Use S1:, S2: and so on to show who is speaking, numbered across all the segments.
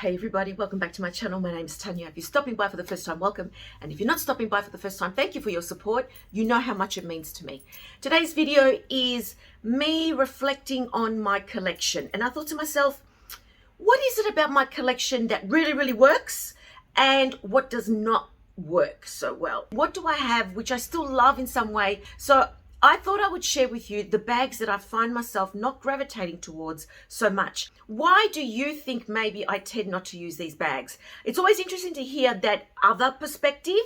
S1: Hey everybody, welcome back to my channel. My name is Tanya. If you're stopping by for the first time, welcome. And if you're not stopping by for the first time, thank you for your support. You know how much it means to me. Today's video is me reflecting on my collection. And I thought to myself, what is it about my collection that really works and what does not work so well? What do I have which I still love in some way? So I thought I would share with you the bags that I find myself not gravitating towards so much. Why do you think maybe I tend not to use these bags? It's always interesting to hear that other perspective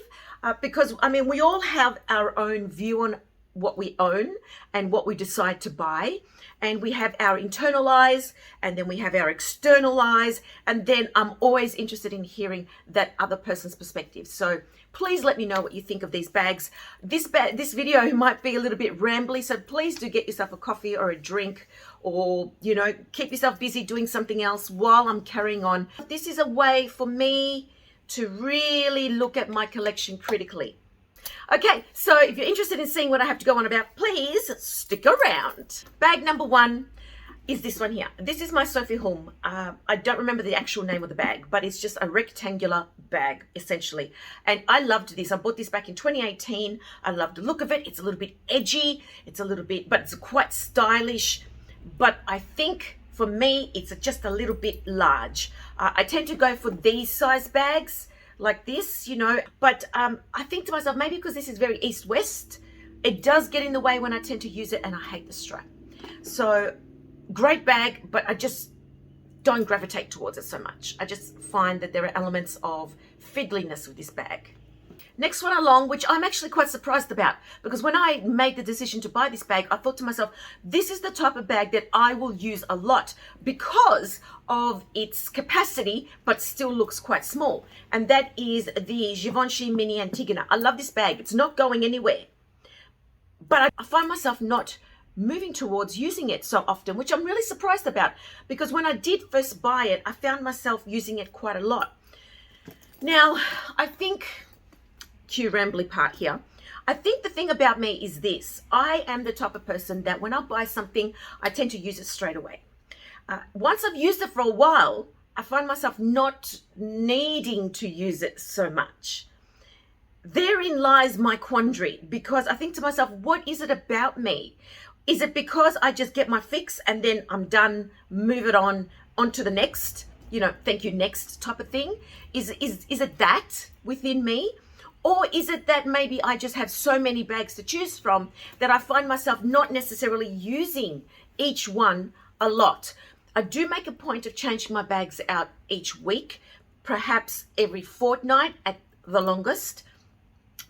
S1: because, I mean, we all have our own view on what we own and what we decide to buy. And we have our internal eyes, and then we have our external eyes, and then I'm always interested in hearing that other person's perspective. So please let me know what you think of these bags. This video might be a little bit rambly, so please do get yourself a coffee or a drink, or, you know, keep yourself busy doing something else while I'm carrying on. This is a way for me to really look at my collection critically. Okay, so if you're interested in seeing what I have to go on about, please stick around. Bag number one is this one here. This is my Sophie Hulme. I don't remember the actual name of the bag, but it's just a rectangular bag, essentially. And I loved this. I bought this back in 2018. I loved the look of it. It's a little bit edgy. It's a little bit, but it's quite stylish. But I think for me, it's just a little bit large. I tend to go for these size bags, like this, you know, but I think to myself, maybe because this is very east-west, it does get in the way when I tend to use it, and I hate the strap. So great bag, but I just don't gravitate towards it so much. I just find that there are elements of fiddliness with this bag. Next one along, which I'm actually quite surprised about, because when I made the decision to buy this bag, I thought to myself, this is the type of bag that I will use a lot because of its capacity, but still looks quite small. And that is the Givenchy Mini Antigona. I love this bag. It's not going anywhere. But I find myself not moving towards using it so often, which I'm really surprised about, because when I did first buy it, I found myself using it quite a lot. Now, I think, cue rambly part here, I think the thing about me is this. I am the type of person that when I buy something, I tend to use it straight away. Once I've used it for a while, I find myself not needing to use it so much. Therein lies my quandary, because I think to myself, what is it about me? Is it because I just get my fix and then I'm done, move it on to the next, you know, thank you, next type of thing? Is it that within me? Or is it that maybe I just have so many bags to choose from that I find myself not necessarily using each one a lot? I do make a point of changing my bags out each week, perhaps every fortnight at the longest,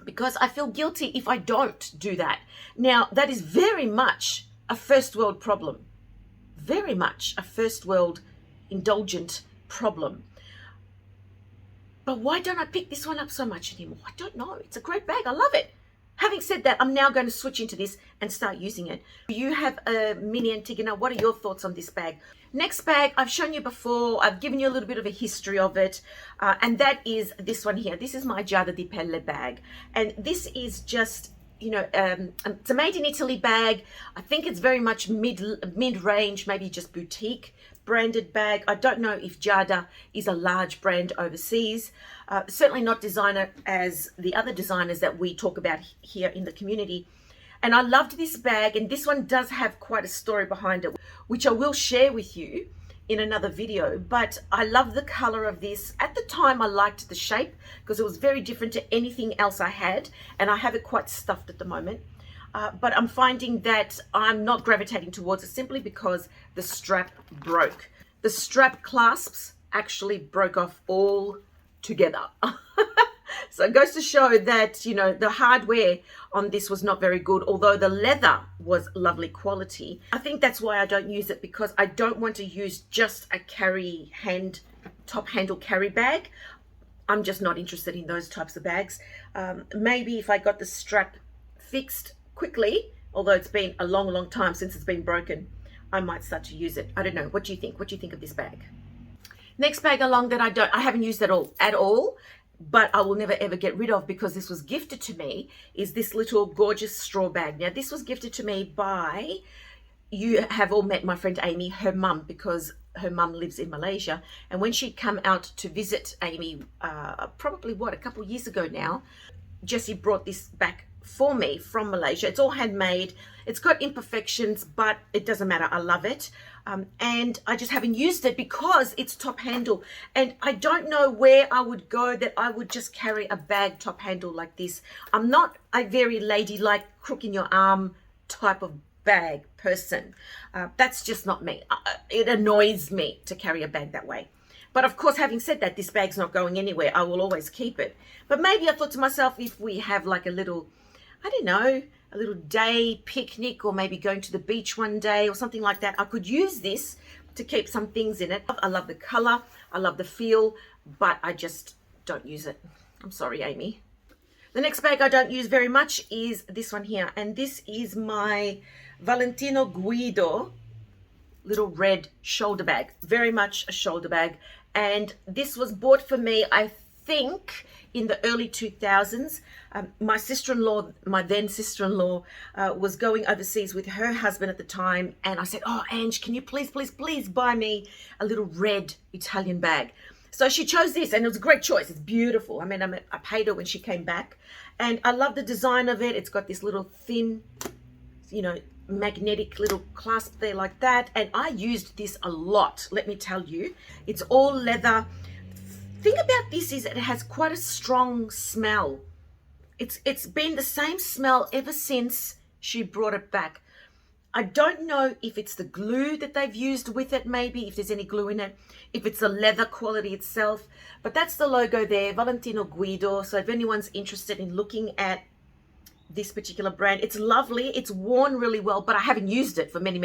S1: because I feel guilty if I don't do that. Now, that is very much a first world problem. Very much a first world indulgent problem. But why don't I pick this one up so much anymore? I don't know. It's a great bag. I love it. Having said that, I'm now going to switch into this and start using it. You have a Mini Antigona. What are your thoughts on this bag? Next bag, I've shown you before. I've given you a little bit of a history of it. And that is this one here. This is my Jada Di Pelle bag. And this is just, you know, it's a made in Italy bag. I think it's very much mid-range, maybe just boutique branded bag. I don't know if Giada is a large brand overseas. Certainly not designer as the other designers that we talk about here in the community. And I loved this bag, and this one does have quite a story behind it, which I will share with you in another video. But I love the color of this. At the time, I liked the shape because it was very different to anything else I had, and I have it quite stuffed at the moment. But I'm finding that I'm not gravitating towards it simply because the strap broke. The strap clasps actually broke off all together. So it goes to show that, you know, the hardware on this was not very good, although the leather was lovely quality. I think that's why I don't use it, because I don't want to use just a top handle carry bag. I'm just not interested in those types of bags. Maybe if I got the strap fixed quickly, although it's been a long time since it's been broken, I might start to use it. I don't know. What do you think? What do you think of this bag? Next bag along that I haven't used at all, but I will never ever get rid of because this was gifted to me, is this little gorgeous straw bag. Now, this was gifted to me by you have all met my friend Amy, her mum, because her mum lives in Malaysia. And when she come out to visit Amy, probably a couple of years ago now, Jessie brought this back for me from Malaysia. It's all handmade. It's got imperfections, but it doesn't matter. I love it. And I just haven't used it because it's top handle. And I don't know where I would go that I would just carry a bag top handle like this. I'm not a very ladylike, crook in your arm type of bag person. That's just not me. It annoys me to carry a bag that way. But of course, having said that, this bag's not going anywhere. I will always keep it. But maybe I thought to myself, if we have like a little, I don't know, a little day picnic, or maybe going to the beach one day or something like that, I could use this to keep some things in it. I love the color, I love the feel, but I just don't use it. I'm sorry, Amy. The next bag I don't use very much is this one here. And this is my Valentino Guido little red shoulder bag. Very much a shoulder bag. And this was bought for me, I think, in the early 2000s. My sister-in-law, my then sister-in-law, was going overseas with her husband at the time. And I said, oh, Ange, can you please buy me a little red Italian bag? So she chose this, and it was a great choice. It's beautiful. I mean, I paid her when she came back. And I love the design of it. It's got this little thin, you know, magnetic little clasp there like that. And I used this a lot, let me tell you. It's all leather. Thing about this is it has quite a strong smell. It's been the same smell ever since she brought it back. I don't know if it's the glue that they've used with it, maybe, if there's any glue in it, if it's the leather quality itself, but that's the logo there, Valentino Guido. So if anyone's interested in looking at this particular brand, it's lovely, it's worn really well, but I haven't used it for many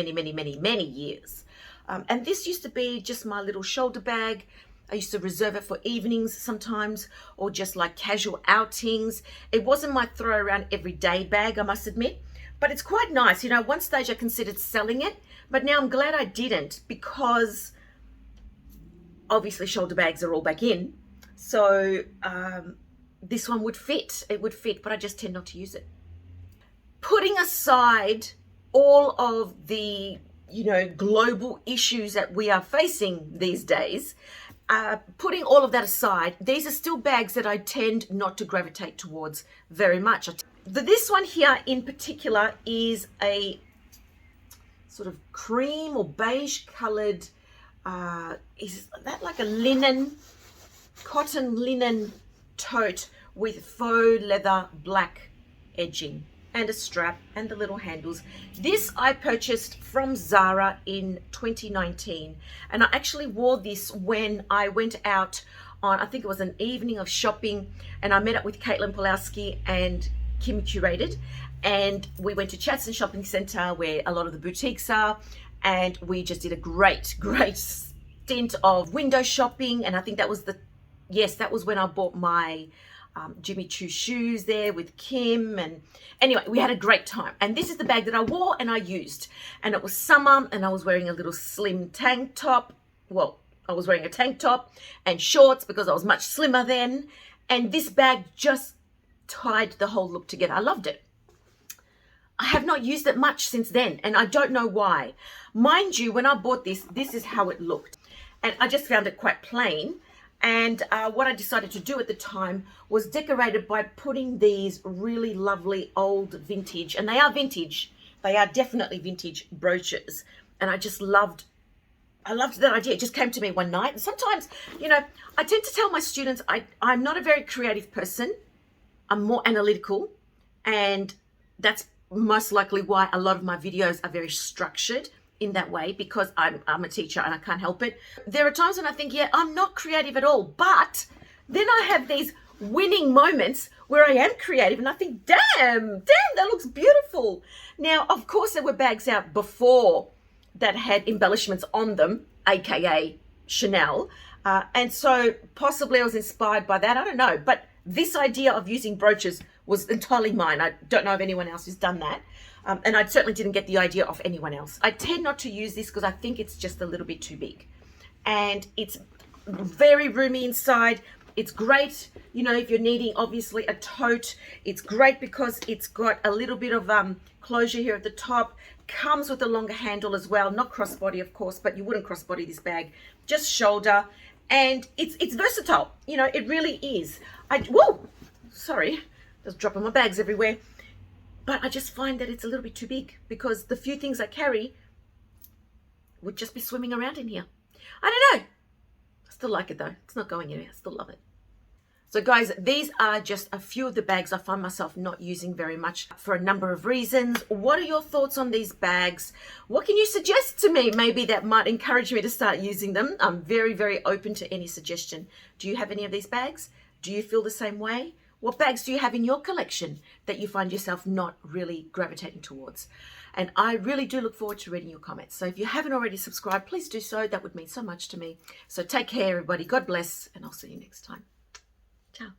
S1: years. And this used to be just my little shoulder bag. I used to reserve it for evenings sometimes, or just like casual outings. It wasn't my throw around everyday bag, I must admit, but it's quite nice. You know, one stage I considered selling it, but now I'm glad I didn't, because obviously shoulder bags are all back in. So this one would fit, it would fit, but I just tend not to use it. Putting aside all of the, you know, global issues that we are facing these days, putting all of that aside, these are still bags that I tend not to gravitate towards very much. This one here in particular is a sort of cream or beige colored, is that like a linen, cotton linen tote with faux leather black edging and a strap and the little handles. This I purchased from Zara in 2019, and I actually wore this when I went out on, I think it was an evening of shopping, and I met up with Caitlin Pulowski and Kim Curated, and we went to Chatston Shopping Centre where a lot of the boutiques are, and we just did a great stint of window shopping. And I think that was that was when I bought my Jimmy Choo shoes there with Kim. And anyway, we had a great time. And this is the bag that I wore and I used. And it was summer, and I was wearing a little slim tank top. Well, I was wearing a tank top and shorts because I was much slimmer then. And this bag just tied the whole look together. I loved it. I have not used it much since then, and I don't know why. Mind you, when I bought this, this is how it looked. And I just found it quite plain. And what I decided to do at the time was decorate it by putting these really lovely old vintage, and they are vintage, they are definitely vintage brooches. And I just loved that idea. It just came to me one night. And sometimes, you know, I tend to tell my students I'm not a very creative person. I'm more analytical, and that's most likely why a lot of my videos are very structured in that way, because I'm a teacher and I can't help it. There are times when I think, yeah, I'm not creative at all, but then I have these winning moments where I am creative and I think, damn, that looks beautiful. Now, of course, there were bags out before that had embellishments on them, aka Chanel, and so possibly I was inspired by that, I don't know, but this idea of using brooches was entirely mine. I don't know if anyone else has done that. And I certainly didn't get the idea of anyone else. I tend not to use this because I think it's just a little bit too big. And it's very roomy inside. It's great, you know, if you're needing obviously a tote. It's great because it's got a little bit of closure here at the top. Comes with a longer handle as well, not crossbody of course, but you wouldn't crossbody this bag, just shoulder. And it's versatile, you know, it really is. Whoa, sorry, just dropping my bags everywhere. But I just find that it's a little bit too big because the few things I carry would just be swimming around in here. I don't know. I still like it though. It's not going anywhere. I still love it. So guys, these are just a few of the bags I find myself not using very much for a number of reasons. What are your thoughts on these bags? What can you suggest to me maybe that might encourage me to start using them? I'm very, very open to any suggestion. Do you have any of these bags? Do you feel the same way? What bags do you have in your collection that you find yourself not really gravitating towards? And I really do look forward to reading your comments. So if you haven't already subscribed, please do so. That would mean so much to me. So take care, everybody. God bless, and I'll see you next time. Ciao.